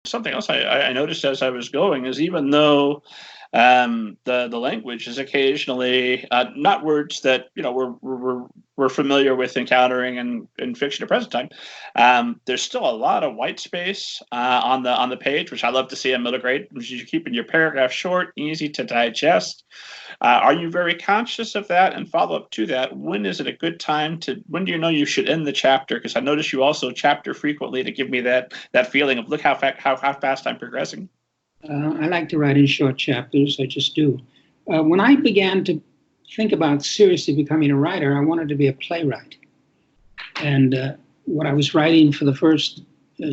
something else I noticed as I was going is, even though the language is occasionally not words that we're familiar with encountering in fiction at present time, there's still a lot of white space on the page, which I love to see in middle grade, which is keeping your paragraph short, easy to digest. Are you very conscious of that? And follow up to that, when is it a good time when do you know you should end the chapter? Because I notice you also chapter frequently to give me that feeling of, look how fast I'm progressing. I like to write in short chapters. I just do. When I began to think about seriously becoming a writer, I wanted to be a playwright. And what I was writing for the first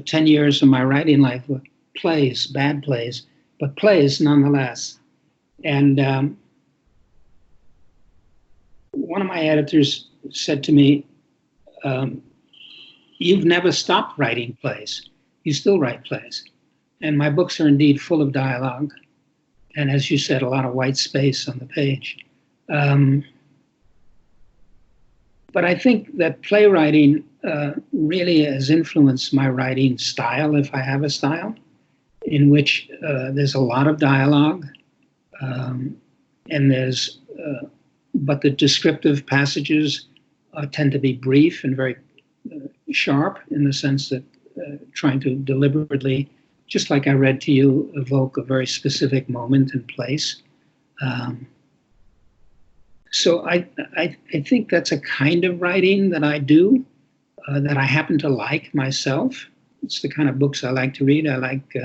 10 years of my writing life were plays, bad plays, but plays nonetheless. And one of my editors said to me, "You've never stopped writing plays. You still write plays." And my books are indeed full of dialogue. And as you said, a lot of white space on the page. But I think that playwriting really has influenced my writing style, if I have a style, in which there's a lot of dialogue. But the descriptive passages tend to be brief and very sharp, in the sense that trying to deliberately, just like I read to you, evoke a very specific moment and place. So I think that's a kind of writing that I do, that I happen to like myself. It's the kind of books I like to read. I like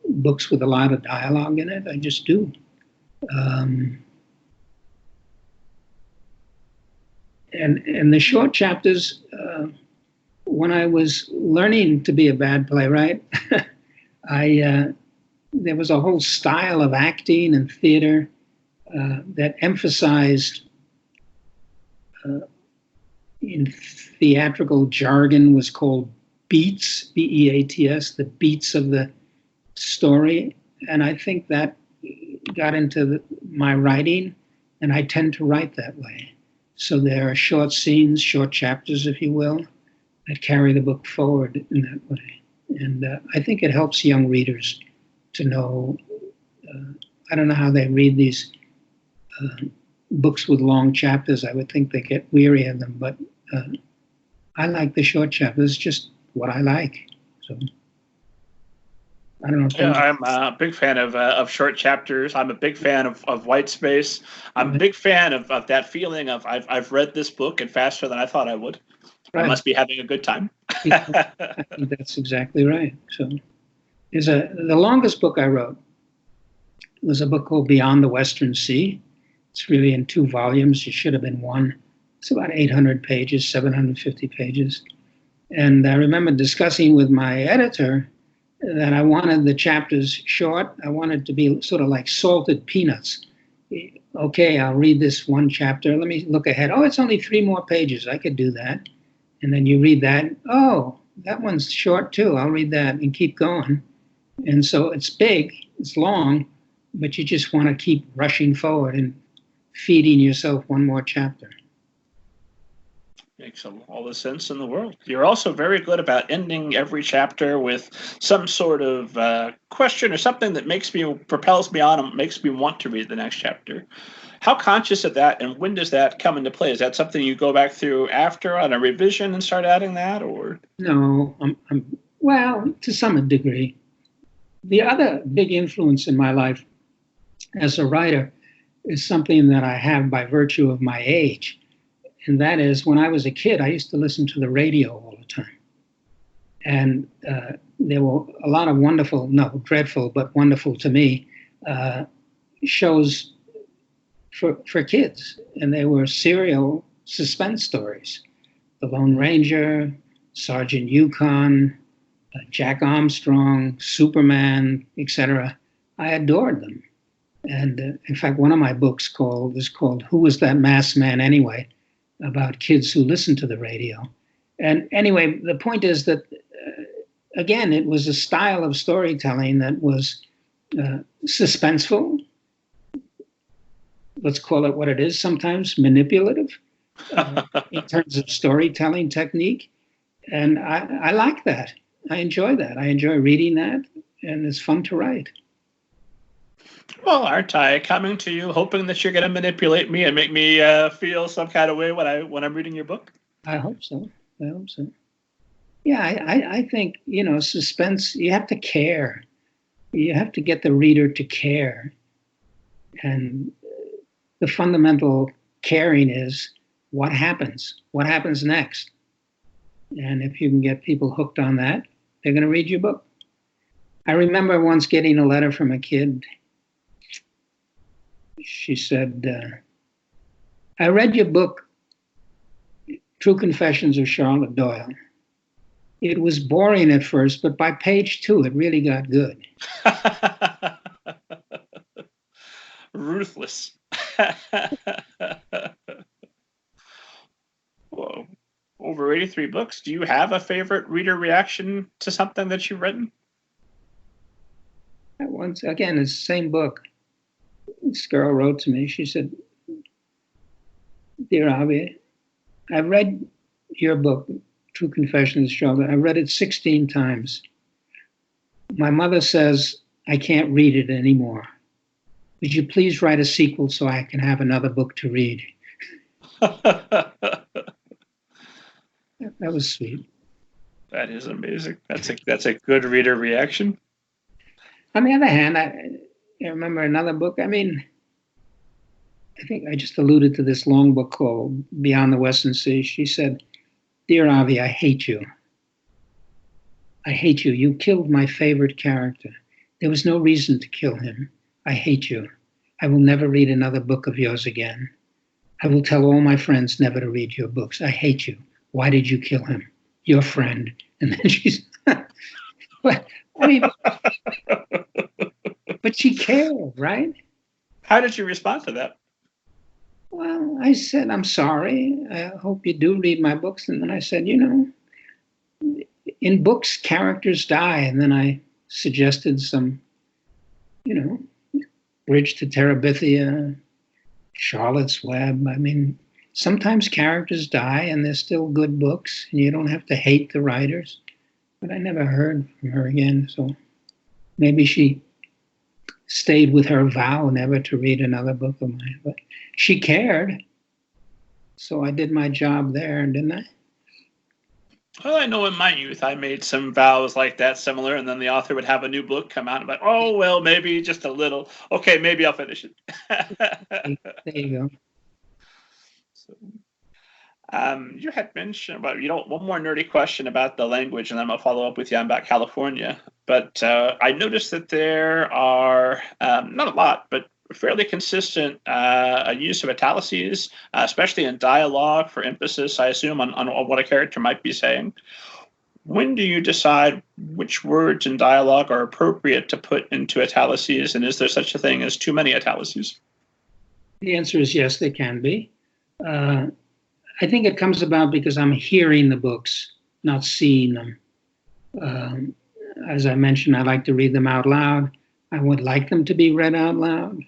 books with a lot of dialogue in it. I just do. And the short chapters, when I was learning to be a bad playwright, there was a whole style of acting and theater that emphasized, in theatrical jargon, was called beats, B-E-A-T-S, the beats of the story. And I think that got into my writing, and I tend to write that way. So there are short scenes, short chapters, if you will, that carry the book forward in that way. And I think it helps young readers to know, I don't know how they read these books with long chapters. I would think they get weary of them, but I like the short chapters. It's just what I like. So I don't know. Yeah, I'm a big fan of short chapters. I'm a big fan of white space. I'm a big fan of that feeling of, I've read this book and faster than I thought I would. Right. I must be having a good time. I think that's exactly right. So the longest book I wrote was a book called Beyond the Western Sea. It's really in 2 volumes. It should have been 1. It's about 800 pages, 750 pages. And I remember discussing with my editor that I wanted the chapters short. I wanted to be sort of like salted peanuts. Okay, I'll read this one chapter. Let me look ahead. Oh, it's only 3 more pages. I could do that. And then you read that. Oh, that one's short too. I'll read that and keep going. And so it's big, it's long, but you just want to keep rushing forward and feeding yourself one more chapter. Makes all the sense in the world. You're also very good about ending every chapter with some sort of question or something that propels me on and makes me want to read the next chapter. How conscious of that, and when does that come into play? Is that something you go back through after on a revision and start adding that, or? No, well, to some degree. The other big influence in my life as a writer is something that I have by virtue of my age. And that is, when I was a kid, I used to listen to the radio all the time. And there were a lot of wonderful, no, dreadful, but wonderful to me, shows for kids. And they were serial suspense stories. The Lone Ranger, Sergeant Yukon, Jack Armstrong, Superman, etc. I adored them. And in fact, one of my books is called Who Was That Masked Man Anyway? About kids who listen to the radio. And anyway, the point is that, again, it was a style of storytelling that was suspenseful. Let's call it what it is, sometimes manipulative in terms of storytelling technique. And I like that. I enjoy that. I enjoy reading that, and it's fun to write. Well, aren't I coming to you hoping that you're going to manipulate me and make me feel some kind of way when I'm reading your book? I hope so. I hope so. Yeah, I think, suspense, you have to care. You have to get the reader to care. And the fundamental caring is what happens? What happens next? And if you can get people hooked on that, they're going to read your book. I remember once getting a letter from a kid. She said, I read your book, True Confessions of Charlotte Doyle. It was boring at first, but by page 2, it really got good. Ruthless. Whoa. Over 83 books. Do you have a favorite reader reaction to something that you've written? Once again, it's the same book. This girl wrote to me. She said, Dear Avi, I read your book, True Confessions of Charlotte. I read it 16 times. My mother says I can't read it anymore. Would you please write a sequel so I can have another book to read? That was sweet. That is amazing. That's a good reader reaction. On the other hand, I remember another book. I think I just alluded to this long book called Beyond the Western Sea. She said, Dear Avi, I hate you. I hate you. You killed my favorite character. There was no reason to kill him. I hate you. I will never read another book of yours again. I will tell all my friends never to read your books. I hate you. Why did you kill him? Your friend. And then she's, but she cared, right? How did you respond to that? Well, I said, I'm sorry. I hope you do read my books. And then I said, in books, characters die. And then I suggested some, Bridge to Terabithia, Charlotte's Web. Sometimes characters die and they're still good books and you don't have to hate the writers. But I never heard from her again. So maybe she stayed with her vow never to read another book of mine. But she cared. So I did my job there, didn't I? Well, I know in my youth I made some vows like that similar, and then the author would have a new book come out and like, oh, well, maybe just a little. Okay, maybe I'll finish it. There you go. So, you had mentioned about, one more nerdy question about the language, and then I'll follow up with you about California. But I noticed that there are, not a lot, but fairly consistent use of italices, especially in dialogue for emphasis, I assume, on what a character might be saying. When do you decide which words in dialogue are appropriate to put into italices, and is there such a thing as too many italices? The answer is yes, they can be. I think it comes about because I'm hearing the books, not seeing them. As I mentioned, I like to read them out loud. I would like them to be read out loud.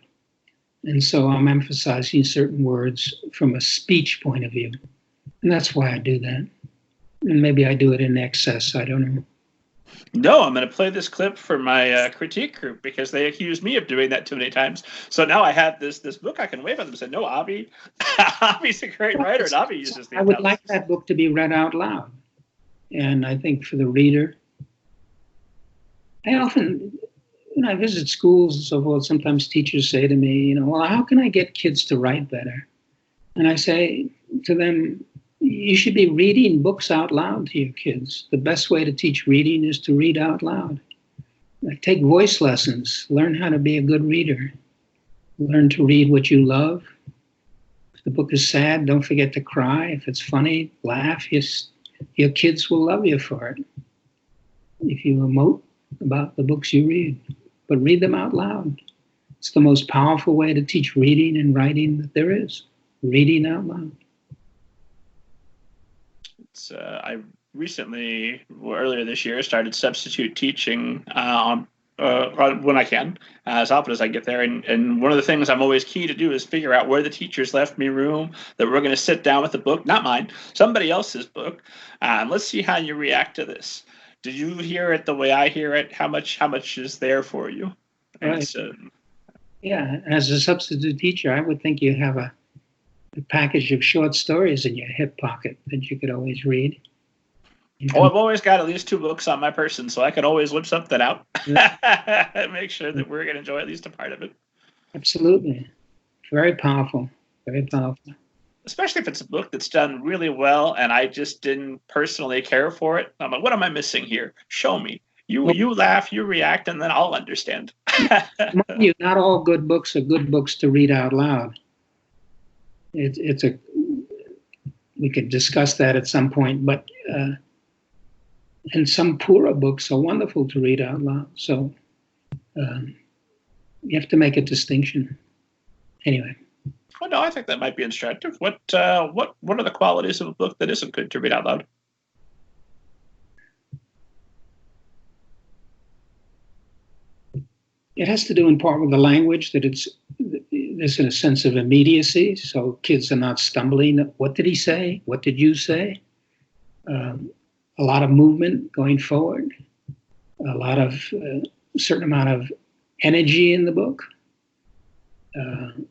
And so I'm emphasizing certain words from a speech point of view. And that's why I do that. And maybe I do it in excess, I don't know. No, I'm going to play this clip for my critique group because they accused me of doing that too many times. So now I have this book I can wave at them and say, no, Avi's a great writer, and Avi uses the I would like that book to be read out loud. And I think for the reader, I often, I visit schools and so forth, sometimes teachers say to me, well, how can I get kids to write better? And I say to them, you should be reading books out loud to your kids. The best way to teach reading is to read out loud. Take voice lessons. Learn how to be a good reader. Learn to read what you love. If the book is sad, don't forget to cry. If it's funny, laugh. Your kids will love you for it. If you emote about the books you read, but read them out loud. It's the most powerful way to teach reading and writing that there is. Reading out loud. I recently, earlier this year, started substitute teaching when I can, as often as I get there. And one of the things I'm always key to do is figure out where the teachers left me room, that we're going to sit down with the book, not mine, somebody else's book. Let's see how you react to this. did you hear it the way I hear it? How much is there for you? Right. Yeah, as a substitute teacher, I would think you have a package of short stories in your hip pocket that you could always read. I've always got at least 2 books on my person, so I can always whip something out and make sure that we're going to enjoy at least a part of it. Absolutely. Very powerful. Very powerful. Especially if it's a book that's done really well and I just didn't personally care for it. I'm like, what am I missing here? Show me. You laugh, you react, and then I'll understand. Mind you, not all good books are good books to read out loud. We could discuss that at some point, but and some poorer books are wonderful to read out loud. So you have to make a distinction. Anyway. Well, no, I think that might be instructive. What are the qualities of a book that isn't good to read out loud? It has to do in part with the language, that there's a sense of immediacy, so kids are not stumbling. What did he say? What did you say? A lot of movement going forward, a lot of certain amount of energy in the book. And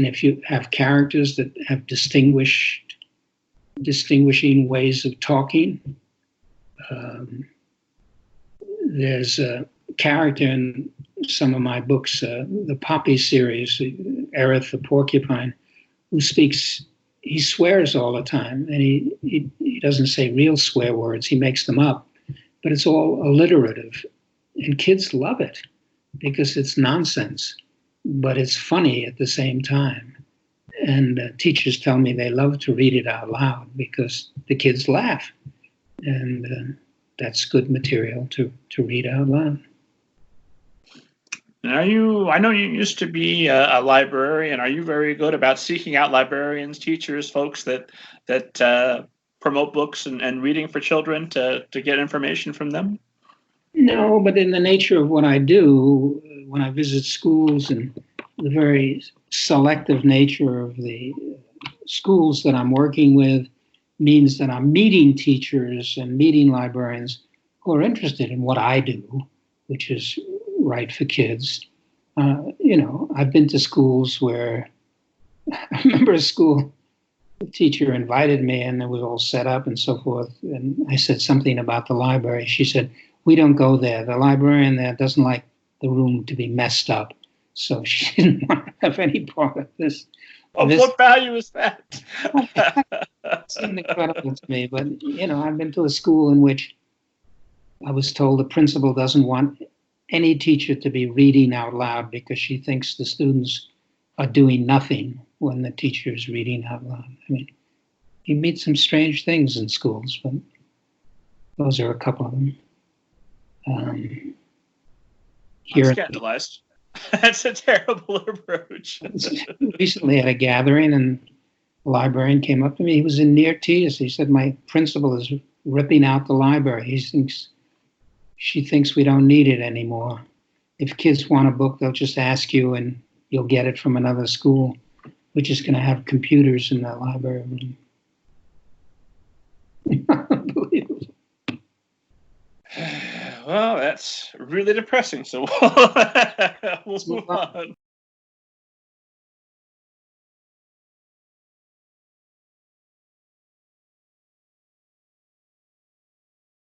if you have characters that have distinguishing ways of talking, there's a character in some of my books, the Poppy series, Aerith the porcupine, who speaks, he swears all the time, and he doesn't say real swear words, he makes them up, but it's all alliterative. And kids love it because it's nonsense, but it's funny at the same time. And teachers tell me they love to read it out loud because the kids laugh. And that's good material to read out loud. I know you used to be a librarian. Are you very good about seeking out librarians, teachers, folks that promote books and reading for children to get information from them? No, but in the nature of what I do, when I visit schools and the very selective nature of the schools that I'm working with means that I'm meeting teachers and meeting librarians who are interested in what I do, which is write for kids. I've been to schools where I remember a school, the teacher invited me and it was all set up and so forth. And I said something about the library. She said, "We don't go there. The librarian there doesn't like the room to be messed up." So she didn't want to have any part of this. What value is that? It seemed incredible to me. But, I've been to a school in which I was told the principal doesn't want any teacher to be reading out loud because she thinks the students are doing nothing when the teacher is reading out loud. I mean, you meet some strange things in schools, but those are a couple of them. I'm scandalized. That's a terrible approach. Recently at a gathering, and the librarian came up to me. He was in near tears. He said, "My principal is ripping out the library. She thinks we don't need it anymore. If kids want a book, they'll just ask you and you'll get it from another school. We're just going to have computers in the library room." Unbelievable. Well, that's really depressing. So we'll move on.